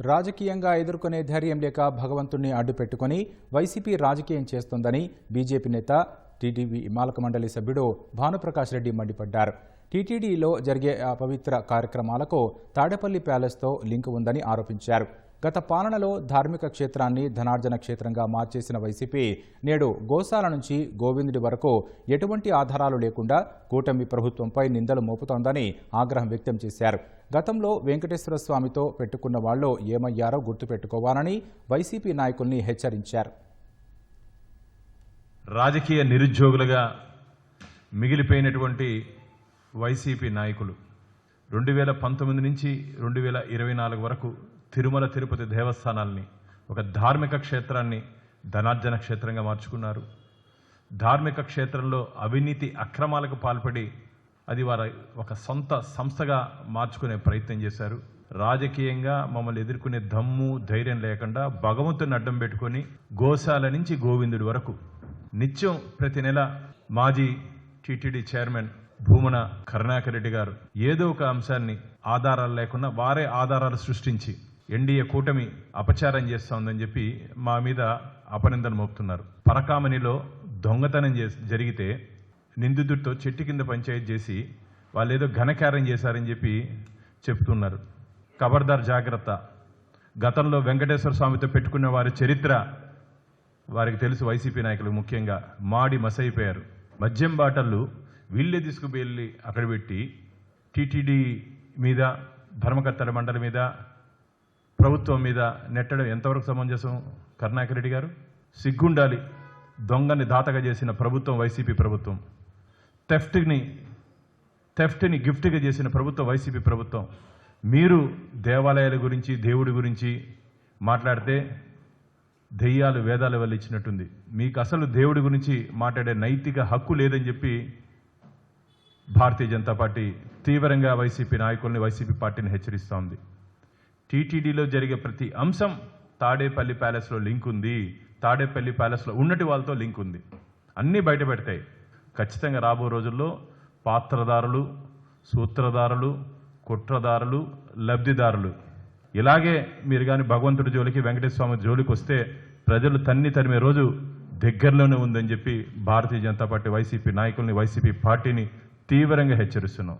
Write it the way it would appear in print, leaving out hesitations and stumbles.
రాజకీయంగా ఎదుర్కొనే ధైర్యం లేక భగవంతుణ్ణి అడ్డుపెట్టుకుని వైసీపీ రాజకీయం చేస్తోందని బీజేపీ నేత టీడీపీ పాలక మండలి సభ్యుడు భానుప్రకాష్ రెడ్డి మండిపడ్డారు. టీటీడీలో జరిగే పవిత్ర కార్యక్రమాలకు తాడేపల్లి ప్యాలెస్తో లింక్ ఉందని ఆరోపించారు. గత పాలనలో ధార్మిక క్షేత్రాన్ని ధనార్జన క్షేత్రంగా మార్చేసిన వైసీపీ నేడు గోశాల నుంచి గోవిందుడి వరకు ఎటువంటి ఆధారాలు లేకుండా కూటమి ప్రభుత్వంపై నిందలు మోపుతోందని ఆగ్రహం వ్యక్తం చేశారు. గతంలో వెంకటేశ్వర స్వామితో పెట్టుకున్న వాళ్లు ఏమయ్యారో గుర్తుపెట్టుకోవాలని వైసీపీ నాయకుల్ని హెచ్చరించారు. రాజకీయ నిరుద్యోగులుగా మిగిలిపోయినటువంటి వైసీపీ నాయకులు 2019 నుంచి 2024 వరకు తిరుమల తిరుపతి దేవస్థానాల్ని ఒక ధార్మిక క్షేత్రాన్ని ధనార్జన క్షేత్రంగా మార్చుకున్నారు. ధార్మిక క్షేత్రంలో అవినీతి అక్రమాలకు పాల్పడి అది వారి ఒక సొంత సంస్థగా మార్చుకునే ప్రయత్నం చేశారు. రాజకీయంగా మమ్మల్ని ఎదుర్కొనే దమ్ము ధైర్యం లేకుండా భగవంతుని అడ్డం పెట్టుకొని గోశాల నుంచి గోవిందుడి వరకు నిత్యం ప్రతి నెల మాజీ టీటీడీ చైర్మన్ భూమన కరుణాకర్ రెడ్డి గారు ఏదో ఒక అంశాన్ని ఆధారాలు లేకుండా వారే ఆధారాలు సృష్టించి ఎన్డీఏ కూటమి అపచారం చేస్తోందని చెప్పి మా మీద అపనిందలు మోపుతున్నారు. పరకామణిలో దొంగతనం జరిగితే నిందితుడితో చెట్టు కింద పంచాయతీ చేసి వాళ్ళు ఏదో ఘనకార్యం చేశారని చెప్పి చెప్తున్నారు. ఖబర్దార్ జాగ్రత్త. గతంలో వెంకటేశ్వర స్వామితో పెట్టుకున్న వారి చరిత్ర వారికి తెలుసు. వైసీపీ నాయకులు ముఖ్యంగా మాడి మసైపోయారు. మద్యం బాటళ్ళు వీళ్ళే తీసుకువెళ్ళి అక్కడ పెట్టి టీటీడీ మీద ధర్మకర్తల మండలి మీద ప్రభుత్వం మీద నెట్టడం ఎంతవరకు సమంజసం? కరుణాకర్ రెడ్డి గారు సిగ్గుండాలి. దొంగని దాతగా చేసిన ప్రభుత్వం వైసీపీ ప్రభుత్వం, థెఫ్ట్ని గిఫ్ట్గా చేసిన ప్రభుత్వం వైసీపీ ప్రభుత్వం. మీరు దేవాలయాల గురించి దేవుడి గురించి మాట్లాడితే దెయ్యాలు వేదాల వల్ల ఇచ్చినట్టుంది. మీకు అసలు దేవుడి గురించి మాట్లాడే నైతిక హక్కు లేదని చెప్పి భారతీయ జనతా పార్టీ తీవ్రంగా వైసీపీ నాయకుల్ని వైసీపీ పార్టీని హెచ్చరిస్తోంది. టీటీడీలో జరిగే ప్రతి అంశం తాడేపల్లి ప్యాలెస్లో లింక్ ఉంది, తాడేపల్లి ప్యాలెస్లో ఉన్నటి వాళ్ళతో లింక్ ఉంది, అన్నీ బయట పెడతాయి. ఖచ్చితంగా రాబో రోజుల్లో పాత్రదారులు, సూత్రధారులు, కుట్రదారులు, లబ్ధిదారులు ఇలాగే మీరు కానీ భగవంతుడి జోలికి వెంకటేశ్వర స్వామి జోలికి వస్తే ప్రజలు తరిమే రోజు దగ్గరలోనే ఉందని చెప్పి భారతీయ జనతా పార్టీ వైసీపీ నాయకుల్ని వైసీపీ పార్టీని తీవ్రంగా హెచ్చరిస్తున్నాం.